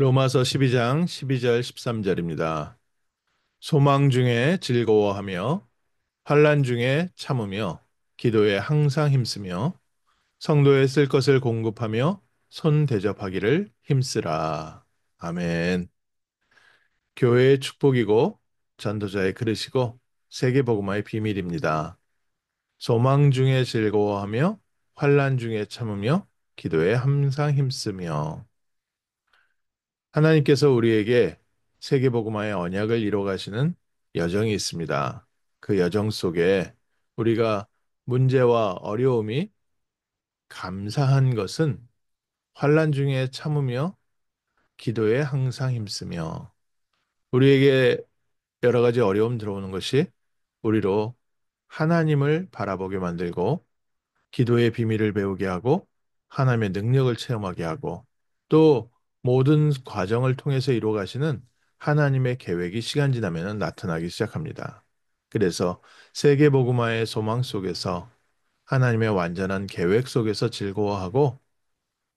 로마서 12장 12절 13절입니다. 소망 중에 즐거워하며 환난 중에 참으며 기도에 항상 힘쓰며 성도에 쓸 것을 공급하며 손 대접하기를 힘쓰라. 아멘. 교회의 축복이고 전도자의 그릇이고 세계복음화의 비밀입니다. 소망 중에 즐거워하며 환난 중에 참으며 기도에 항상 힘쓰며 하나님께서 우리에게 세계복음화의 언약을 이루어 가시는 여정이 있습니다. 그 여정 속에 우리가 문제와 어려움이 감사한 것은 환난 중에 참으며 기도에 항상 힘쓰며 우리에게 여러 가지 어려움 들어오는 것이 우리로 하나님을 바라보게 만들고 기도의 비밀을 배우게 하고 하나님의 능력을 체험하게 하고 또 모든 과정을 통해서 이루어 가시는 하나님의 계획이 시간 지나면 나타나기 시작합니다. 그래서 세계복음화의 소망 속에서 하나님의 완전한 계획 속에서 즐거워하고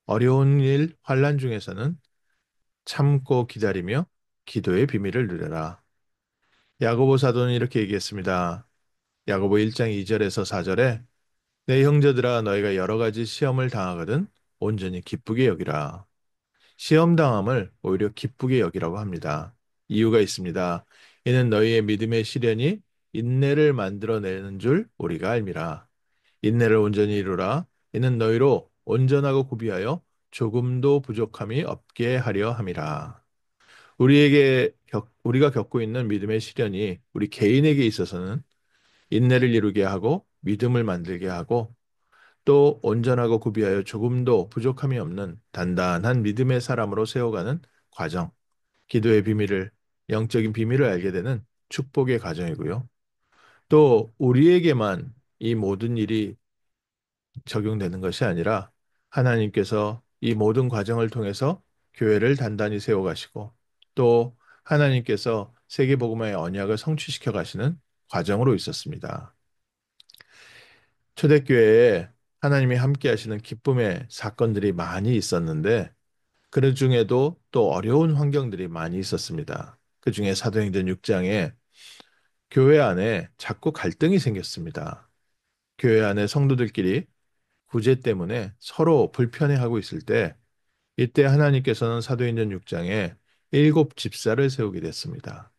어려운 일, 환난 중에서는 참고 기다리며 기도의 비밀을 누려라. 야고보 사도는 이렇게 얘기했습니다. 야고보 1장 2절에서 4절에 내 형제들아 너희가 여러 가지 시험을 당하거든 온전히 기쁘게 여기라. 시험 당함을 오히려 기쁘게 여기라고 합니다. 이유가 있습니다. 이는 너희의 믿음의 시련이 인내를 만들어내는 줄 우리가 알미라. 인내를 온전히 이루라. 이는 너희로 온전하고 구비하여 조금도 부족함이 없게 하려 함이라. 우리가 겪고 있는 믿음의 시련이 우리 개인에게 있어서는 인내를 이루게 하고 믿음을 만들게 하고 또 온전하고 구비하여 조금도 부족함이 없는 단단한 믿음의 사람으로 세워가는 과정, 기도의 비밀을, 영적인 비밀을 알게 되는 축복의 과정이고요. 또 우리에게만 이 모든 일이 적용되는 것이 아니라 하나님께서 이 모든 과정을 통해서 교회를 단단히 세워가시고 또 하나님께서 세계복음화의 언약을 성취시켜 가시는 과정으로 있었습니다. 초대교회에 하나님이 함께 하시는 기쁨의 사건들이 많이 있었는데 그 중에도 또 어려운 환경들이 많이 있었습니다. 그 중에 사도행전 6장에 교회 안에 자꾸 갈등이 생겼습니다. 교회 안에 성도들끼리 구제 때문에 서로 불편해하고 있을 때 이때 하나님께서는 사도행전 6장에 일곱 집사를 세우게 됐습니다.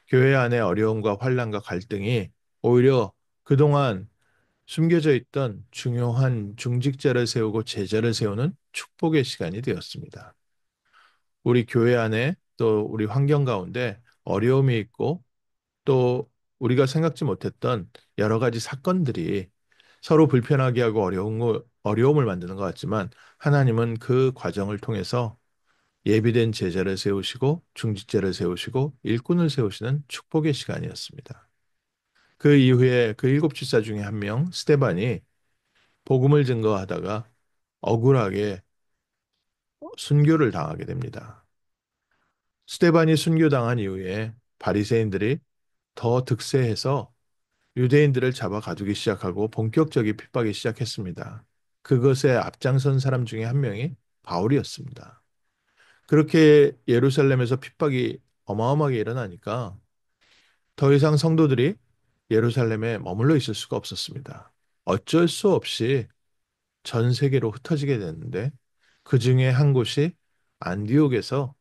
교회 안에 어려움과 환란과 갈등이 오히려 그동안 숨겨져 있던 중요한 중직자를 세우고 제자를 세우는 축복의 시간이 되었습니다. 우리 교회 안에 또 우리 환경 가운데 어려움이 있고 또 우리가 생각지 못했던 여러 가지 사건들이 서로 불편하게 하고 어려움을 만드는 것 같지만 하나님은 그 과정을 통해서 예비된 제자를 세우시고 중직자를 세우시고 일꾼을 세우시는 축복의 시간이었습니다. 그 이후에 그 일곱 집사 중에 한 명, 스데반이 복음을 증거하다가 억울하게 순교를 당하게 됩니다. 스데반이 순교당한 이후에 바리새인들이 더 득세해서 유대인들을 잡아 가두기 시작하고 본격적인 핍박이 시작했습니다. 그것에 앞장선 사람 중에 한 명이 바울이었습니다. 그렇게 예루살렘에서 핍박이 어마어마하게 일어나니까 더 이상 성도들이 예루살렘에 머물러 있을 수가 없었습니다. 어쩔 수 없이 전 세계로 흩어지게 됐는데 그 중에 한 곳이 안디옥에서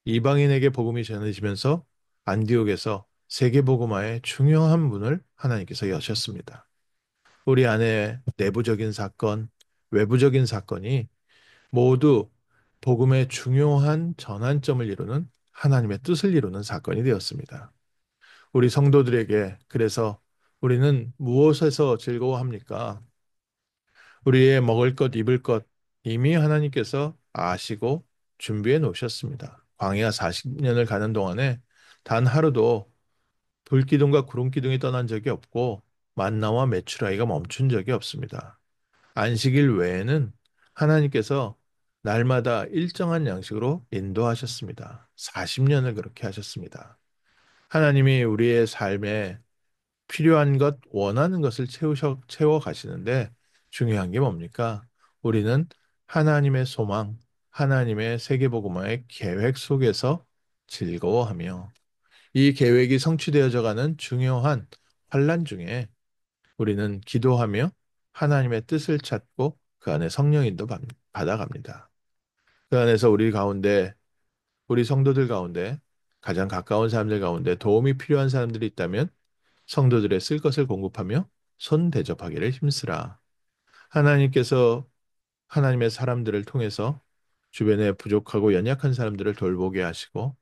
이방인에게 복음이 전해지면서 안디옥에서 세계복음화의 중요한 문을 하나님께서 여셨습니다. 우리 안에 내부적인 사건, 외부적인 사건이 모두 복음의 중요한 전환점을 이루는 하나님의 뜻을 이루는 사건이 되었습니다. 우리 성도들에게 그래서 우리는 무엇에서 즐거워합니까? 우리의 먹을 것, 입을 것 이미 하나님께서 아시고 준비해 놓으셨습니다. 광야 40년을 가는 동안에 단 하루도 불기둥과 구름기둥이 떠난 적이 없고 만나와 메추라기가 멈춘 적이 없습니다. 안식일 외에는 하나님께서 날마다 일정한 양식으로 인도하셨습니다. 40년을 그렇게 하셨습니다. 하나님이 우리의 삶에 필요한 것, 원하는 것을 채워 가시는데 중요한 게 뭡니까? 우리는 하나님의 소망, 하나님의 세계복음화의 계획 속에서 즐거워하며 이 계획이 성취되어져 가는 중요한 환란 중에 우리는 기도하며 하나님의 뜻을 찾고 그 안에 성령인도 받아갑니다. 그 안에서 우리 가운데, 우리 성도들 가운데 가장 가까운 사람들 가운데 도움이 필요한 사람들이 있다면 성도들의 쓸 것을 공급하며 손 대접하기를 힘쓰라. 하나님께서 하나님의 사람들을 통해서 주변에 부족하고 연약한 사람들을 돌보게 하시고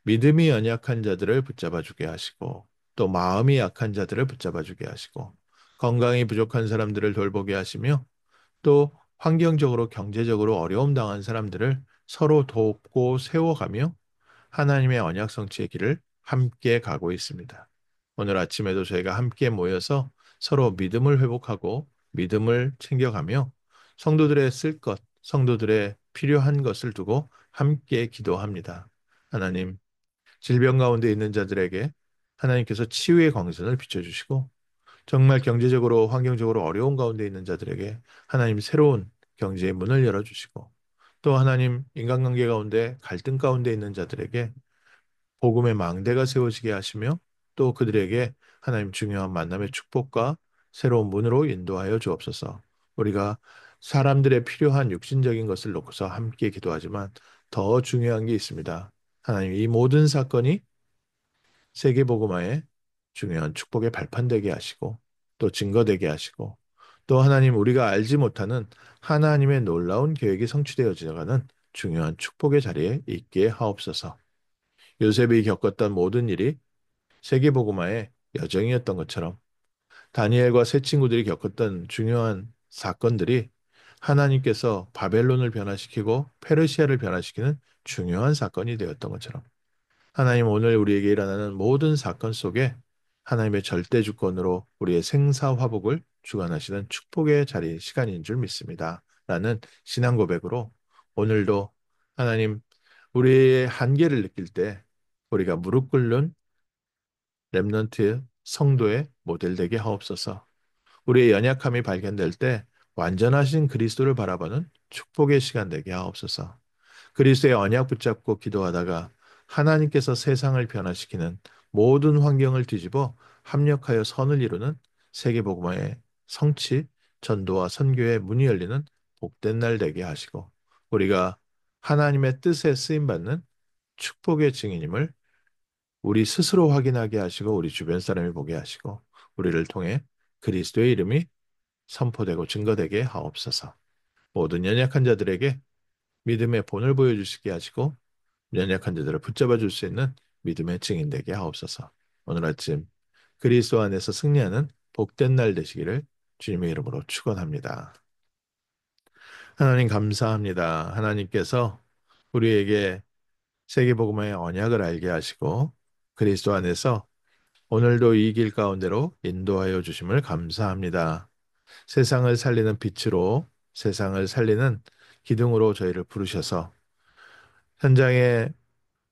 믿음이 연약한 자들을 붙잡아 주게 하시고 또 마음이 약한 자들을 붙잡아 주게 하시고 건강이 부족한 사람들을 돌보게 하시며 또 환경적으로 경제적으로 어려움 당한 사람들을 서로 돕고 세워가며 하나님의 언약 성취의 길을 함께 가고 있습니다. 오늘 아침에도 저희가 함께 모여서 서로 믿음을 회복하고 믿음을 챙겨가며 성도들의 쓸 것, 성도들의 필요한 것을 두고 함께 기도합니다. 하나님, 질병 가운데 있는 자들에게 하나님께서 치유의 광선을 비춰주시고 정말 경제적으로 환경적으로 어려운 가운데 있는 자들에게 하나님 새로운 경제의 문을 열어주시고 또 하나님 인간관계 가운데 갈등 가운데 있는 자들에게 복음의 망대가 세워지게 하시며 또 그들에게 하나님 중요한 만남의 축복과 새로운 문으로 인도하여 주옵소서. 우리가 사람들의 필요한 육신적인 것을 놓고서 함께 기도하지만 더 중요한 게 있습니다. 하나님 이 모든 사건이 세계복음화의 중요한 축복의 발판되게 하시고 또 증거되게 하시고 또 하나님 우리가 알지 못하는 하나님의 놀라운 계획이 성취되어지는 중요한 축복의 자리에 있게 하옵소서. 요셉이 겪었던 모든 일이 세계복음화의 여정이었던 것처럼 다니엘과 세 친구들이 겪었던 중요한 사건들이 하나님께서 바벨론을 변화시키고 페르시아를 변화시키는 중요한 사건이 되었던 것처럼 하나님 오늘 우리에게 일어나는 모든 사건 속에 하나님의 절대 주권으로 우리의 생사화복을 주관하시는 축복의 자리 시간인 줄 믿습니다. 라는 신앙 고백으로 오늘도 하나님 우리의 한계를 느낄 때 우리가 무릎 꿇는 렘넌트 성도의 모델 되게 하옵소서. 우리의 연약함이 발견될 때 완전하신 그리스도를 바라보는 축복의 시간 되게 하옵소서. 그리스도의 언약 붙잡고 기도하다가 하나님께서 세상을 변화시키는 모든 환경을 뒤집어 합력하여 선을 이루는 세계복음화의 성취, 전도와 선교의 문이 열리는 복된 날 되게 하시고 우리가 하나님의 뜻에 쓰임 받는 축복의 증인임을 우리 스스로 확인하게 하시고 우리 주변 사람이 보게 하시고 우리를 통해 그리스도의 이름이 선포되고 증거되게 하옵소서. 모든 연약한 자들에게 믿음의 본을 보여주시게 하시고 연약한 자들을 붙잡아 줄 수 있는 믿음의 증인 되게 하옵소서. 오늘 아침 그리스도 안에서 승리하는 복된 날 되시기를 주님의 이름으로 축원합니다. 하나님 감사합니다. 하나님께서 우리에게 세계복음의 언약을 알게 하시고 그리스도 안에서 오늘도 이 길 가운데로 인도하여 주심을 감사합니다. 세상을 살리는 빛으로 세상을 살리는 기둥으로 저희를 부르셔서 현장에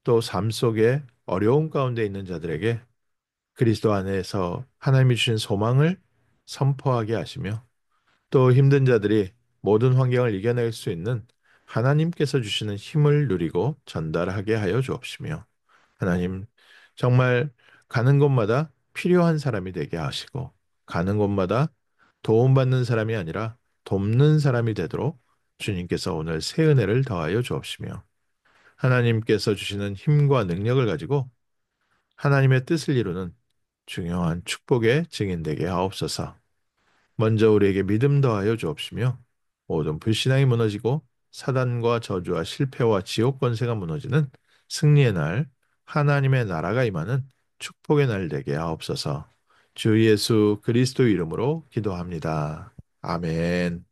또 삶 속에 어려움 가운데 있는 자들에게 그리스도 안에서 하나님이 주신 소망을 선포하게 하시며 또 힘든 자들이 모든 환경을 이겨낼 수 있는 하나님께서 주시는 힘을 누리고 전달하게 하여 주옵시며 하나님 정말 가는 곳마다 필요한 사람이 되게 하시고 가는 곳마다 도움받는 사람이 아니라 돕는 사람이 되도록 주님께서 오늘 새 은혜를 더하여 주옵시며 하나님께서 주시는 힘과 능력을 가지고 하나님의 뜻을 이루는 중요한 축복의 증인되게 하옵소서. 먼저 우리에게 믿음 더하여 주옵시며 모든 불신앙이 무너지고 사단과 저주와 실패와 지옥 권세가 무너지는 승리의 날, 하나님의 나라가 임하는 축복의 날 되게 하옵소서. 주 예수 그리스도 이름으로 기도합니다. 아멘.